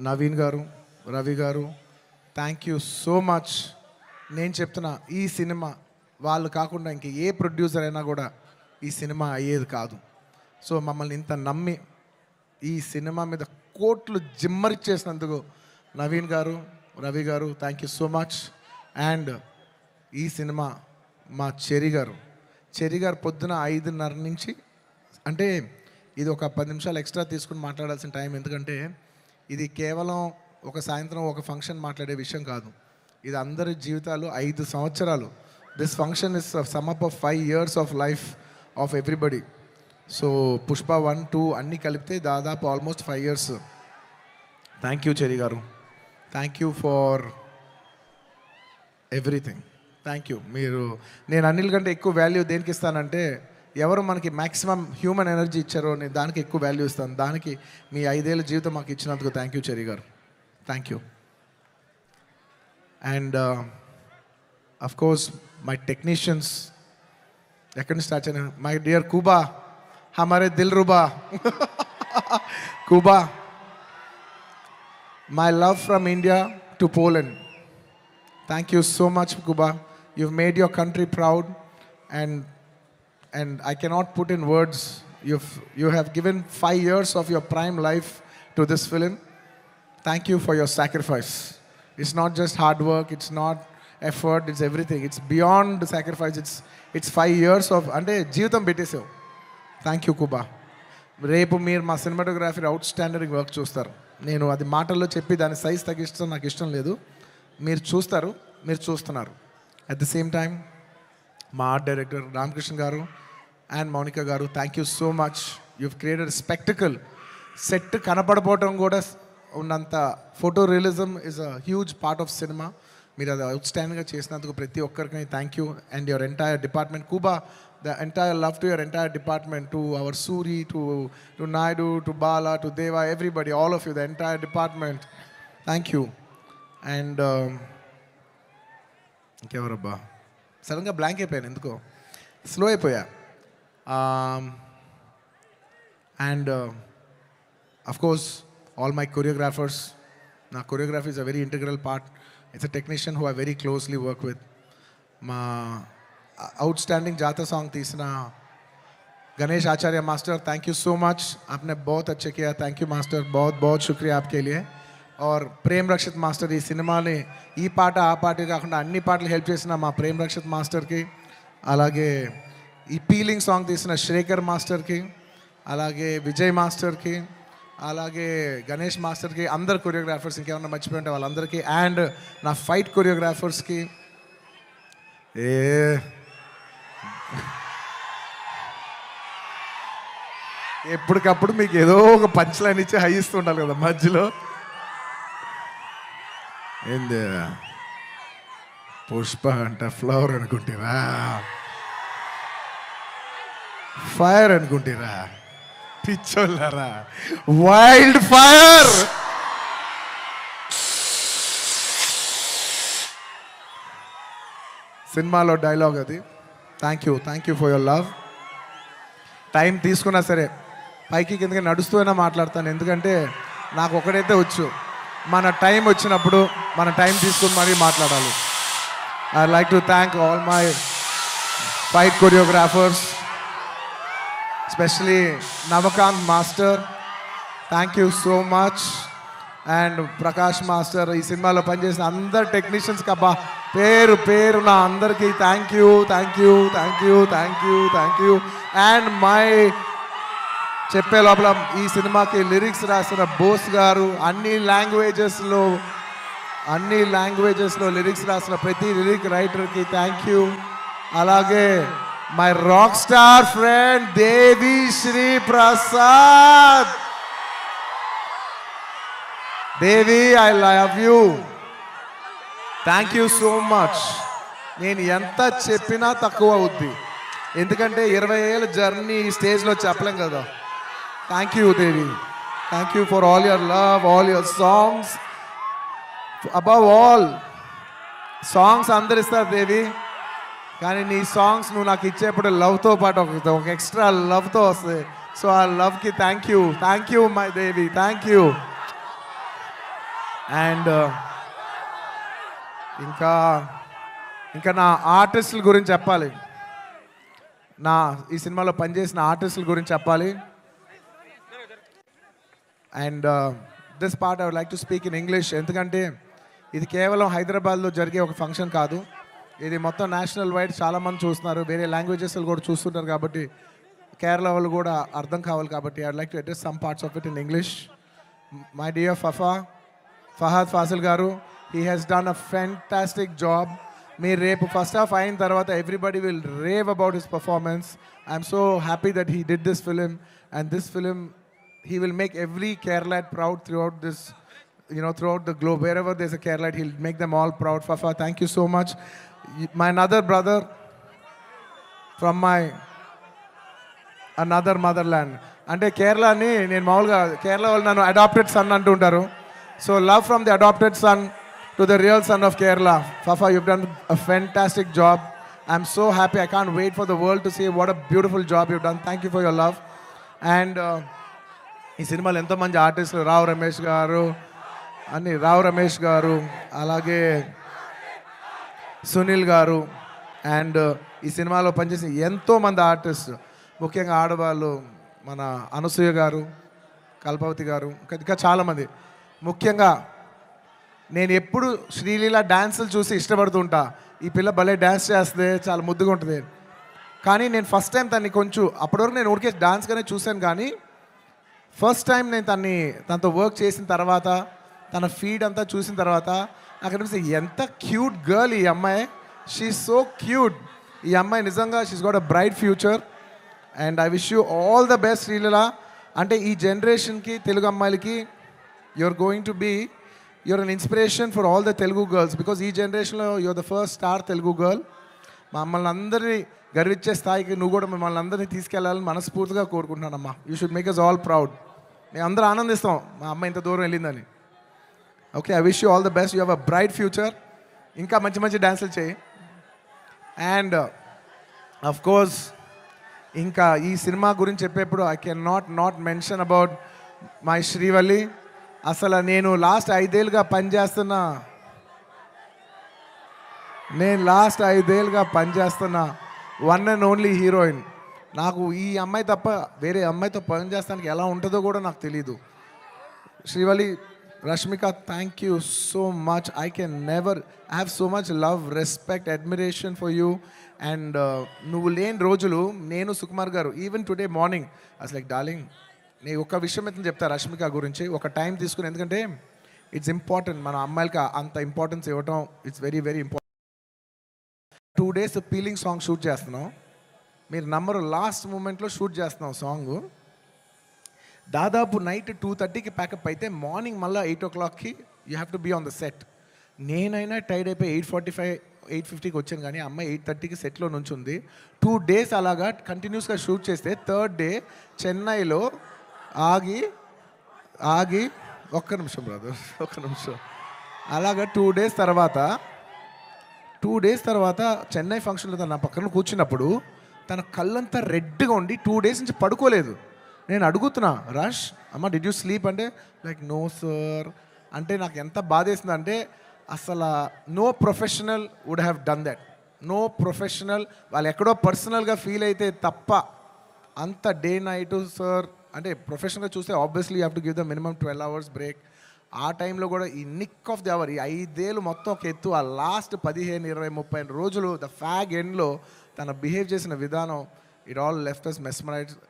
నవీన్ గారు, రవి గారు, thank you so much. నేను చెప్తున్నా, ఈ సినిమా వాళ్ళు కాకుండా ఇంక ఏ ప్రొడ్యూసర్ అయినా కూడా ఈ సినిమా అయ్యేది కాదు. సో మమ్మల్ని ఇంత నమ్మి ఈ సినిమా మీద కోట్లు జిమ్మరిచ్చేసినందుకు నవీన్ గారు, రవి గారు, thank you so much. And ఈ సినిమా మా చెరి గారు పొద్దున 5:30 నుంచి, అంటే ఇది ఒక 10 నిమిషాలు ఎక్స్ట్రా తీసుకుని మాట్లాడాల్సిన టైం. ఎందుకంటే ఇది కేవలం ఒక సాయంత్రం ఒక ఫంక్షన్ మాట్లాడే విషయం కాదు. ఇది అందరి జీవితాలు 5 సంవత్సరాలు. This function is sum up of 5 years of life of everybody. So Pushpa 1, 2 అన్నీ కలిపితే దాదాపు almost 5 years. Thank you Cherry గారు, thank you for everything. Thank you. నేను అన్నిల కంటే ఎక్కువ వాల్యూ దేనికి ఇస్తానంటే, ఎవరు మనకి మ్యాక్సిమం హ్యూమన్ ఎనర్జీ ఇచ్చారో నేను దానికి ఎక్కువ వాల్యూ ఇస్తాను. దానికి మీ 5 ఏళ్ళ జీవితం మాకు ఇచ్చినందుకు థ్యాంక్ యూ చెరి గారు, thank you. And of course my technicians, ఎక్కడి నుంచి స్టార్ట్ చేయను, మై డియర్ కూబా, హమారే దిల్ రుబా Kuba, my love from India to Poland. Thank you so much, Kuba. You've made your country proud, and I cannot put in words. You have given 5 years of your prime life to this film. Thank you for your sacrifice. It's not just hard work. It's not effort. It's everything. It's beyond the sacrifice. It's 5 years of ante jeevitam pettesavu. Thank you, Kuba. రేపు మీరు మా cinematography out standard work చూస్తారు. నేను అది మాటల్లో చెప్పి దాని size తగ్గిస్తాం నాకు ఇష్టం లేదు. మీరు చూస్తారు, మీరు చూస్తున్నారు. అట్ ద సేమ్ టైం మా ఆర్ట్ డైరెక్టర్ రామకృష్ణ గారు అండ్ మౌనిక గారు, thank you so much. You've created spectacle. Set కనపడపోవటం కూడా ఉన్నంత photorealism is a huge part of cinema. మీరు అది అవుట్స్టాండింగ్గా చేసినందుకు ప్రతి ఒక్కరికి thank you. And your entire department Kuba, the entire love to your entire department, to our Suri, to Naidu, to Bala, to Deva, everybody, all of you, the entire department, thank you. And ఇంకెవరబ్బా, సడన్గా blank అయిపోయాను, ఎందుకో slow అయిపోయా. And of course all my choreographers. నా choreography is a very integral part. It's a technician who I very closely work with. మా outstanding जाता song तीसरा Ganesh Acharya master, thank you so much. आपने बहुत अच्छे किया. थैंक यू मास्टर, बहुत बहुत शुक्रिया आपके लिए. और प्रेम रक्षित मास्टर ఈ సినిమాని ఈ పాట ఆ పాట కాకుండా అన్ని పాటలు హెల్ప్ చేసిన మా ప్రేమ్ రక్షిత్ మాస్టర్కి, అలాగే ఈ పీలింగ్ సాంగ్ తీసిన శ్రేఖర్ మాస్టర్కి, అలాగే విజయ్ మాస్టర్కి, అలాగే గణేష్ మాస్టర్కి, అందరు కొరియోగ్రాఫర్స్, ఇంకేమన్నా మర్చిపోయి ఉంటే వాళ్ళందరికీ, అండ్ నా ఫైట్ కొరియోగ్రాఫర్స్కి. ఎప్పటికప్పుడు మీకు ఏదో ఒక పంచ్ లైన్ ఇచ్చి హై ఇస్తూ ఉండాలి కదా మధ్యలో. ఏంది పుష్ప అంట ఫ్లవర్ అనుకుంటారా, ఫైర్ అనుకుంటారా, పిచ్చోళ్ళారా, వైల్డ్ ఫైర్. సినిమాలో డైలాగ్ అది. Thank you for your love. Time తీసుకున్నా సరే పైకి కిందకి నడుస్తూనే మాట్లాడతాను, ఎందుకంటే నాకు ఒకటైతే వచ్చు, మన టైం వచ్చినప్పుడు మన టైం తీసుకుని మరీ మాట్లాడాలి. I like to thank all my fight choreographers, especially Navakanth master, thank you so much. And Prakash master, ఈ సినిమాలో పనిచేసిన అందరు టెక్నీషియన్స్కి అబ్బా పేరు పేరు నా అందరికీ థ్యాంక్ యూ. అండ్ మై చెప్పే లోపల ఈ సినిమాకి లిరిక్స్ రాసిన బోస్ గారు, అన్ని లాంగ్వేజెస్లో లిరిక్స్ రాసిన ప్రతి లిరిక్ రైటర్కి థ్యాంక్ యూ. అలాగే my rock star friend Devi Sri Prasad. Devi, I love you. Thank you so much. నేను ఎంత చెప్పినా తక్కువ అవుద్ది, ఎందుకంటే 20 ఏళ్ళ జర్నీ ఈ స్టేజ్లో చెప్పలేం కదా. Thank you Devi, thank you for all your love, all your songs. Above all songs అందరు ఇస్తారు దేవి, కానీ నీ సాంగ్స్ నువ్వు నాకు ఇచ్చేప్పుడు లవ్తో పాటు ఒక ఎక్స్ట్రా లవ్తో వస్తాయి. సో ఆ లవ్కి thank you my Devi, thank you. And ఇంకా ఇంకా నా ఆర్టిస్టుల గురించి చెప్పాలి. ఈ సినిమాలో పనిచేసిన ఆర్టిస్టుల గురించి చెప్పాలి. And this part I would like to speak in English, ఎందుకంటే ఇది కేవలం హైదరాబాద్లో జరిగే ఒక ఫంక్షన్ కాదు, ఇది మొత్తం నేషనల్ వైడ్ చాలామంది చూస్తున్నారు, వేరే లాంగ్వేజెస్ కూడా చూస్తుంటారు, కాబట్టి కేరళ వాళ్ళు కూడా అర్థం కావాలి, కాబట్టి I would like to address some parts of it in English. My dear Fahadh Faasil గారు, he has done a fantastic job. మీరు రేపు ఫస్ట్ హాఫ్ అయిన తర్వాత everybody will rave about his performance. I'm so happy that he did this film, and this film he will make every Keralite proud throughout this, throughout the globe. Wherever there's a Keralite, he'll make them all proud. Fafa, thank you so much. My another brother from my another motherland. అంటే కేరళని నేను మామూలుగా కేరళ వాళ్ళు నన్ను adopted son అంటుంటారు. So love from the adopted son to the real son of Kerala. Fafa, you've done a fantastic job. I'm so happy. I can't wait for the world to see what a beautiful job you've done. Thank you for your love. And ఈ సినిమాలో ఎంతోమంది ఆర్టిస్టులు, రావు రమేష్ గారు, అలాగే సునీల్ గారు, and ఈ సినిమాలో పనిచేసిన ఎంతోమంది ఆర్టిస్ట్, ముఖ్యంగా ఆడవాళ్ళు, మన అనసూయ గారు, కల్పవతి గారు, ఇంకా చాలామంది. ముఖ్యంగా నేను ఎప్పుడు శ్రీలీల డ్యాన్సులు చూసి ఇష్టపడుతుంటా. ఈ పిల్ల భలే డ్యాన్స్ చేస్తే చాలా ముద్దుగా ఉంటుంది. కానీ నేను ఫస్ట్ టైం తన్ని కొంచెం, అప్పటివరకు నేను ఊరికే డాన్స్గానే చూశాను, కానీ ఫస్ట్ టైం నేను తనతో వర్క్ చేసిన తర్వాత, తన ఫీడ్ అంతా చూసిన తర్వాత నాకు అనిపిస్తుంది ఎంత క్యూట్ గర్ల్ ఈ అమ్మాయి. She so cute. ఈ అమ్మాయి నిజంగా she's got a bright future, and I wish you all the best Sreeleela. అంటే ఈ జనరేషన్కి, తెలుగు అమ్మాయిలకి you're an inspiration for all the Telugu girls, because ఈ జనరేషన్లో you're the first star Telugu girl. మమ్మల్ని అందరినీ గర్వించే స్థాయికి నువ్వు కూడా మిమ్మల్ని అందరినీ తీసుకెళ్లాలని మనస్ఫూర్తిగా కోరుకుంటున్నానమ్మా. You should make us all proud. మేము అందరూ ఆనందిస్తాం మా అమ్మ ఇంత దూరం వెళ్ళిందని. Okay, I wish you all the best. You have a bright future. ఇంకా మంచి మంచి డ్యాన్సులు చేయి. అండ్ అఫ్ కోర్స్ ఇంకా ఈ సినిమా గురించి చెప్పేప్పుడు I can not mention about my Srivalli. అసలు నేను లాస్ట్ 5 ఏళ్ళుగా పనిచేస్తున్న వన్ అండ్ ఓన్లీ హీరోయిన్. నాకు ఈ అమ్మాయి తప్ప వేరే అమ్మాయితో పనిచేస్తానికి ఎలా ఉంటుందో కూడా నాకు తెలీదు. Srivalli, Rashmika, thank you so much. I have so much love, respect, admiration for you. And నువ్వు లేని రోజులు నేను, సుకుమార్ గారు, ఈవెన్ టుడే మార్నింగ్ అసలు లైక్ డార్లింగ్, నేను ఒక విషయం అయితే చెప్తా రష్మిక గురించి, ఒక టైం తీసుకుని, ఎందుకంటే ఇట్స్ ఇంపార్టెంట్. మన అమ్మాయిలకి అంత ఇంపార్టెన్స్ ఇవ్వటం it's very very important. 2 days peeling song shoot చేస్తున్నాం. మీరు నమ్మరు, లాస్ట్ మూమెంట్లో షూట్ చేస్తున్నాం సాంగ్. దాదాపు నైట్ 2:30కి ప్యాకప్ అయితే మార్నింగ్ మళ్ళీ 8 o'clockకి you have to be on the set. నేనైనా టైడ్ అయిపోయి 8:45, 8:50కి వచ్చాను, కానీ అమ్మాయి 8:30కి సెట్లో నుంచి ఉంది. 2 days అలాగా కంటిన్యూస్గా షూట్ చేస్తే 3rd day చెన్నైలో ఆగి ఒక్క నిమిషం అలాగా 2 days తర్వాత చెన్నై ఫంక్షన్లో తన నా పక్కన కూర్చున్నప్పుడు తన కళ్ళంతా రెడ్గా ఉండి 2 days నుంచి పడుకోలేదు. నేను అడుగుతున్నా, రష్ అమ్మ డిడ్ యూ స్లీప్ అంటే, లైక్ నో సార్ అంటే నాకు ఎంత బాధేసింది అంటే, అసలు no professional would have done that. No professional వాళ్ళు ఎక్కడో పర్సనల్గా ఫీల్ అయితే తప్ప అంత డే నైట్ సార్ అంటే ప్రొఫెషనల్గా చూస్తే obviously you have to give the minimum 12 hours break. ఆ టైంలో కూడా ఈ నిక్ ఆఫ్ ది అవర్, ఈ 5 ఏళ్ళు మొత్తం ఒక ఎత్తు, ఆ లాస్ట్ 15, 20, 30 రోజులు ద ఫ్యాగ్ ఎండ్లో తను బిహేవ్ చేసిన విధానం, it all left us mesmerised.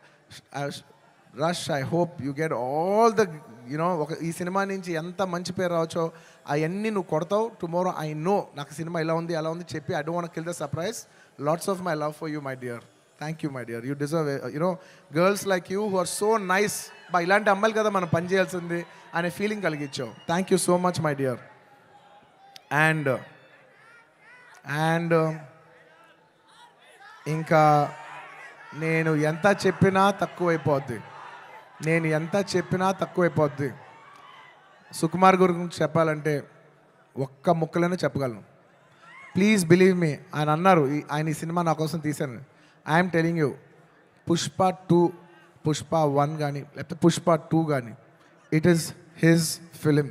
Rush, I hope you get all the ఈ సినిమా నుంచి ఎంత మంచి పేరు రావచ్చో అవన్నీ నువ్వు కొడతావు. టుమారో ఐ నో నాకు సినిమా ఇలా ఉంది అలా ఉంది చెప్పి I don't want kill the surprise. Lots of my love for you my dear. Thank you my dear. You deserve girls like you who are so nice. ఇలాంటి అమ్మాయిలు కదా మనం పని చేయాల్సింది అనే ఫీలింగ్ కలిగించావు. Thank you so much my dear. And ఇంకా నేను ఎంత చెప్పినా తక్కువైపోద్ది. సుకుమార్ గురించి చెప్పాలంటే ఒక్క ముక్కలోనే చెప్పగలను. Please believe me. ఆయన అన్నారు ఆయన ఈ సినిమా నా కోసం తీశాను. ఐఎమ్ టెలింగ్ యూ, పుష్ప 1 కానీ లేకపోతే పుష్ప 2 కానీ, it is his film.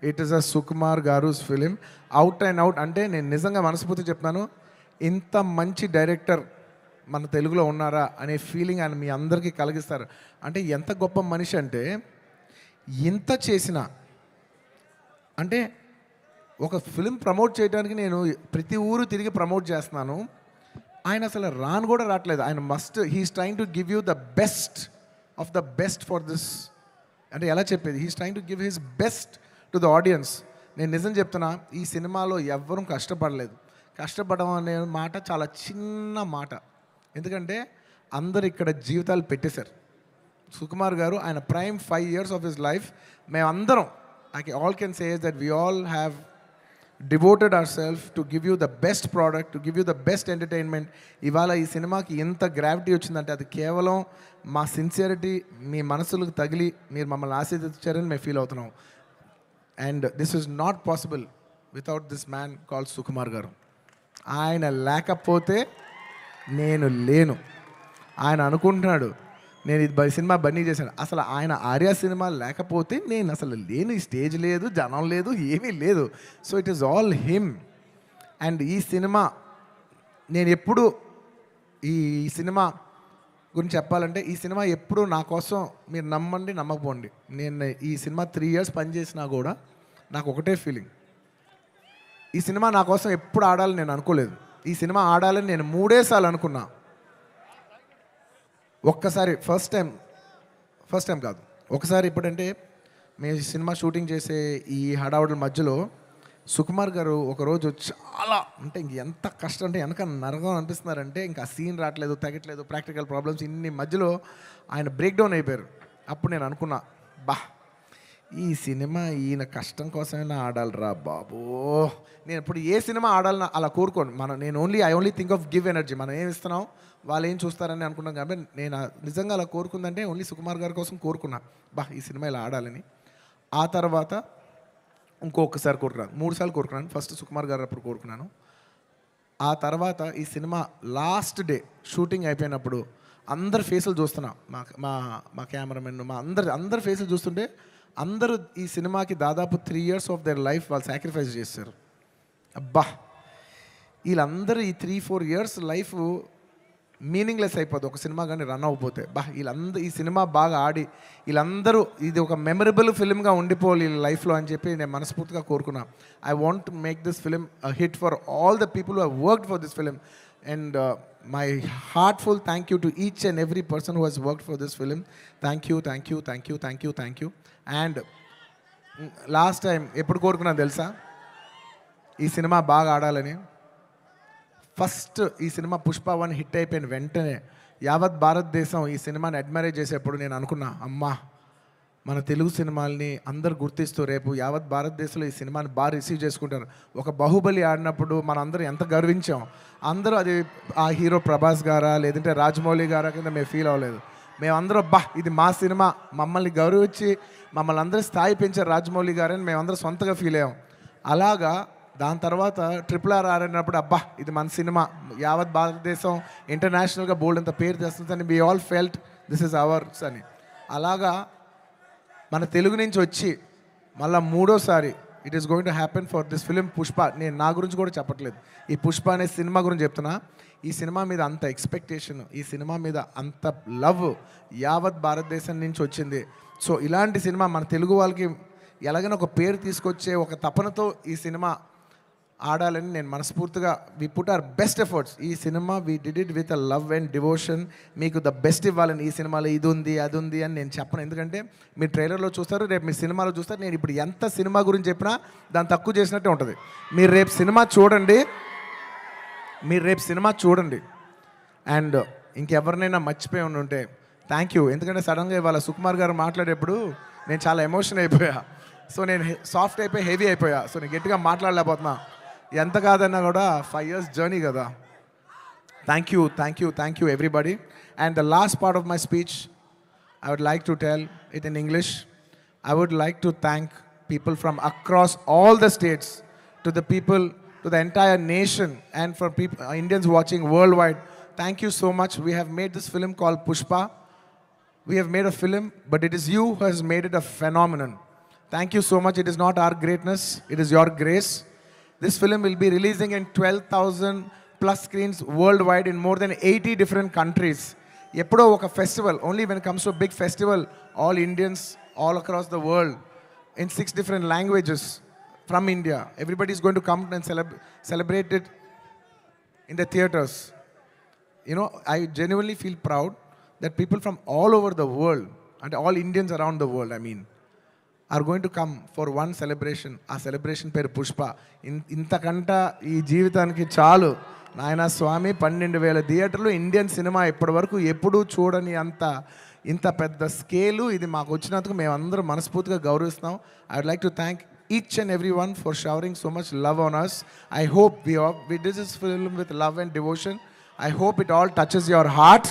It is a Sukumar గారుస్ ఫిలిం. అవుట్ అండ్ అవుట్ అంటే నేను నిజంగా మనస్ఫూర్తి చెప్తున్నాను, ఇంత మంచి డైరెక్టర్ మన తెలుగులో ఉన్నారా అనే ఫీలింగ్ ఆయన మీ అందరికీ కలిగిస్తారు. అంటే ఎంత గొప్ప మనిషి అంటే, ఇంత చేసిన అంటే ఒక ఫిలిం ప్రమోట్ చేయడానికి నేను ప్రతి ఊరు తిరిగి ప్రమోట్ చేస్తున్నాను, ఆయన అసలు రాను కూడా రావట్లేదు. ఆయన he's trying to give you the best of the best for this. అంటే ఎలా చెప్పేది, he's trying to give his best to the audience. నేను నిజం చెప్తున్నా, ఈ సినిమాలో ఎవ్వరూ కష్టపడలేదు. కష్టపడడం అనే మాట చాలా చిన్న మాట, ఎందుకంటే అందరు ఇక్కడ జీవితాలు పెట్టేశారు. సుకుమార్ గారు ఆయన prime 5 years of his life మేమందరం, all can say that we all have devoted our self to give you the best product, to give you the best entertainment. ఇవాళ ఈ సినిమాకి ఎంత గ్రావిటీ వచ్చిందంటే అది కేవలం మా సిన్సియరిటీ మీ మనసులకు తగిలి మీరు మమ్మల్ని ఆశీర్వదించారని మేము ఫీల్ అవుతున్నాం. And this is not possible without this man called Sukumar గారు. ఆయన లేకపోతే నేను లేను. ఆయన అనుకుంటున్నాడు నేను ఇది సినిమా బన్నీ చేశాను, అసలు ఆయన ఆర్య సినిమా లేకపోతే నేను అసలు లేను, ఈ స్టేజ్ లేదు, జనం లేదు, ఏమీ లేదు. So it is all him. And ఈ సినిమా నేను ఎప్పుడు ఈ సినిమా గురించి చెప్పాలంటే, ఈ సినిమా ఎప్పుడు నా కోసం, మీరు నమ్మండి నమ్మకపోండి, నేను ఈ సినిమా 3 years పనిచేసినా కూడా నాకు ఒకటే ఫీలింగ్, ఈ సినిమా నా కోసం ఎప్పుడు ఆడాలని నేను అనుకోలేదు. ఈ సినిమా ఆడాలని నేను 3 సార్లు అనుకున్నా. ఒక్కసారి ఫస్ట్ టైం కాదు, ఒకసారి ఇప్పుడంటే మేము సినిమా షూటింగ్ చేసే ఈ హడావుడి మధ్యలో సుకుమార్ గారు ఒకరోజు చాలా అంటే ఎంత కష్టం అంటే వెనక నరకం అనిపిస్తున్నారంటే ఇంకా సీన్ రావట్లేదు, తగ్గట్లేదు, ప్రాక్టికల్ ప్రాబ్లమ్స్, ఇన్ని మధ్యలో ఆయన బ్రేక్ డౌన్ అయిపోయారు. అప్పుడు నేను అనుకున్నా, ఈ సినిమా ఈయన కష్టం కోసమైనా ఆడాలిరా బాబో. నేను ఇప్పుడు ఏ సినిమా ఆడాలని అలా కోరుకోను. నేను I only think of give energy. మనం ఏమి ఇస్తున్నాం, వాళ్ళు ఏం చూస్తారని అనుకున్నాం. కాబట్టి నేను నిజంగా అలా కోరుకుందంటే ఓన్లీ సుకుమార్ గారి కోసం కోరుకున్నా, ఈ సినిమా ఇలా ఆడాలని. ఆ తర్వాత ఇంకొకసారి కోరుకున్నాను, 3 సార్లు కోరుకున్నాను. ఫస్ట్ సుకుమార్ గారు అప్పుడు కోరుకున్నాను. ఆ తర్వాత ఈ సినిమా లాస్ట్ డే షూటింగ్ అయిపోయినప్పుడు అందరి ఫేసులు చూస్తున్నా, మా కెమెరామెన్, మా అందరి ఫేసులు చూస్తుంటే అందరూ ఈ సినిమాకి దాదాపు 3 years ఆఫ్ దేర్ లైఫ్ వాళ్ళు సాక్రిఫైస్ చేశారు. వీళ్ళందరూ ఈ 3-4 years లైఫ్ మీనింగ్లెస్ అయిపోద్ది ఒక సినిమా కానీ రన్ అవ్వకపోతే. ఈ సినిమా బాగా ఆడి వీళ్ళందరూ ఇది ఒక మెమరబుల్ ఫిల్మ్గా ఉండిపోవాలి వీళ్ళ లైఫ్లో అని చెప్పి నేను మనస్ఫూర్తిగా కోరుకున్నా. I want to make this film hit for all the people who have worked for this film. And my heartful thank you to each and every person who has worked for this film. Thank you. And last time ఎప్పుడు కోరుకున్నాను తెలుసా, ఈ cinema బాగా ఆడాలని. First ఈ cinema Pushpa 1 hit అయిపోయిన వెంటనే యావత్ భారతదేశం ఈ సినిమాని అడ్మైర్ చేసేప్పుడు నేను అనుకున్నా, మన తెలుగు సినిమాల్ని అందరు గుర్తిస్తూ రేపు యావత్ భారతదేశంలో ఈ సినిమాని బాగా రిసీవ్ చేసుకుంటారు. ఒక బాహుబలి ఆడినప్పుడు మనందరం ఎంత గర్వించాం. అందరూ అది ఆ హీరో ప్రభాస్ గారా లేదంటే రాజమౌళి గారా కింద మేము ఫీల్ అవ్వలేదు. మేమందరం ఇది మా సినిమా, మమ్మల్ని గౌరవించి మమ్మల్ని అందరూ స్థాయి పెంచారు రాజమౌళి గారని మేమందరం సొంతగా ఫీల్ అయ్యాం. అలాగా దాని తర్వాత RRR ఆడినప్పుడు ఇది మన సినిమా, యావత్ భారతదేశం ఇంటర్నేషనల్గా బోల్డ్ అంత పేరు తెస్తుందని we all felt this is ours అని. అలాగా మన తెలుగు నుంచి వచ్చి మళ్ళీ 3వసారి it is going to happen for this film Pushpa. నేను నా గురించి కూడా చెప్పట్లేదు, ఈ పుష్ప అనే సినిమా గురించి చెప్తున్నా. ఈ సినిమా మీద అంత ఎక్స్పెక్టేషన్, ఈ సినిమా మీద అంత లవ్ యావత్ భారతదేశం నుంచి వచ్చింది. సో ఇలాంటి సినిమా మన తెలుగు వాళ్ళకి ఎలాగైనా ఒక పేరు తీసుకొచ్చే ఒక తపనతో ఈ సినిమా ఆడాలని నేను మనస్ఫూర్తిగా we put our best efforts. ఈ cinema we did it with a love and devotion. మీకు ద బెస్ట్ ఇవ్వాలని, ఈ సినిమాలో ఇది ఉంది అది ఉంది అని నేను చెప్పను. ఎందుకంటే మీరు ట్రైలర్లో చూస్తారు, రేపు మీ సినిమాలో చూస్తారు. నేను ఇప్పుడు ఎంత సినిమా గురించి చెప్పినా దాన్ని తక్కువ చేసినట్టే ఉంటుంది. మీరు రేపు సినిమా చూడండి. అండ్ ఇంకెవరినైనా మర్చిపోయి ఉంటే థ్యాంక్ యూ. ఎందుకంటే సడన్గా ఇవాళ సుకుమార్ గారు మాట్లాడేప్పుడు నేను చాలా ఎమోషన్ అయిపోయా. సో నేను సాఫ్ట్ అయిపోయి హెవీ అయిపోయా. సో నేను గట్టిగా మాట్లాడలేకపోతున్నా. ఎంత కాదన్నా కూడా 5 years జర్నీ కదా. Thank you everybody. And the last part of my speech I would like to tell it in English. I would like to thank people from across all the states, to the people, to the entire nation, and for people, Indians watching worldwide. Thank you so much. We have made this film called Pushpa. We have made a film, but it is you who has made it a phenomenon. Thank you so much. It is not our greatness, it is your grace. This film will be releasing in 12,000 plus screens worldwide in more than 80 different countries. Eppudo oka festival, only when it comes to a big festival, all Indians all across the world in 6 different languages from India. Everybody is going to come and celebrate it in the theaters. You know, I genuinely feel proud that people from all over the world, and all Indians around the world, I mean, are going to come for one celebration. ఆ celebration పేరు పుష్ప. ఇంతకంట ఈ జీవితానికి చాలు నాయన స్వామి. 12,000 థియేటర్లు, Indian cinema ఇప్పటి వరకు ఎప్పుడూ చూడని ఇంత పెద్ద స్కేలు ఇది మాకు వచ్చినందుకు మేమందరం మనస్ఫూర్తిగా గౌరవిస్తున్నాం. I would like to thank each and everyone for showering so much love on us. I hope we did this film with love and devotion. I hope it all touches your heart.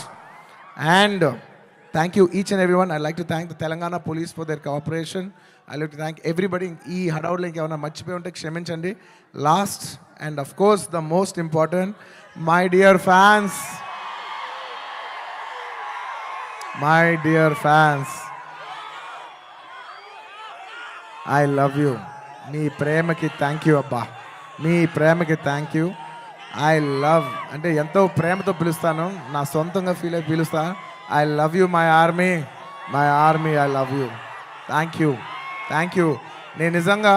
And thank you each and everyone. I'd like to thank the Telangana police for their cooperation. I'd like to thank everybody. ఈ హడావుడిలో ఇంకేమైనా మర్చిపోయి ఉంటే క్షమించండి. Last and of course the most important, my dear fans. My dear fans, I love you. మీ ప్రేమకి thank you అబ్బా. మీ ప్రేమకి thank you. I love అంటే ఎంతో ప్రేమతో పిలుస్తాను, నా సొంతంగా ఫీల్ అయి పిలుస్తాను. I love you, my army. My army, I love you. Thank you. Thank you. నేను నిజంగా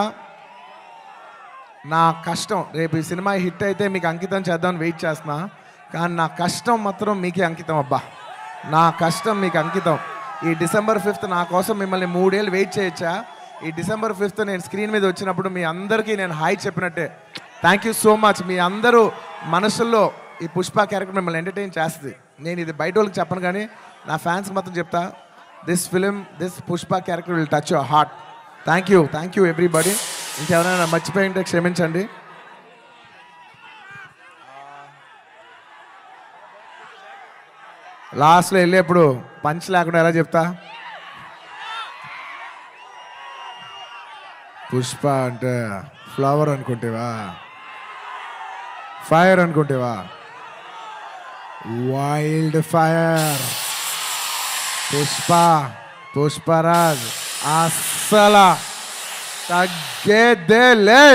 నా కష్టం, రేపు ఈ సినిమా హిట్ అయితే మీకు అంకితం చేద్దామని వెయిట్ చేస్తున్నా. కానీ నా కష్టం మాత్రం మీకే అంకితం అబ్బా. నా కష్టం మీకు అంకితం. ఈ December 5th నా కోసం మిమ్మల్ని 3 ఏళ్ళు వెయిట్ చేయొచ్చా? ఈ December 5th నేను స్క్రీన్ మీద వచ్చినప్పుడు మీ అందరికీ నేను హాయ్ చెప్పినట్టే. Thank you so much. మీ అందరూ మనసుల్లో ఈ పుష్ప క్యారెక్టర్ మిమ్మల్ని ఎంటర్టైన్ చేస్తుంది. నేను ఇది బయట వాళ్ళకి చెప్పను కానీ నా ఫ్యాన్స్కి మాత్రం చెప్తా, this film, this Pushpa character will touch your heart. Thank you everybody. ఇంకెవరైనా మర్చిపోయి ఉంటే క్షమించండి. లాస్ట్లో వెళ్ళేప్పుడు పంచ్ లేకుండా ఎలా చెప్తా? పుష్ప అంటే ఫ్లవర్ అనుకుంటేవా, ఫైర్ అనుకుంటేవా? Wild fire. పుష్పరాజ్ అస్సలు తగ్గేదే లే.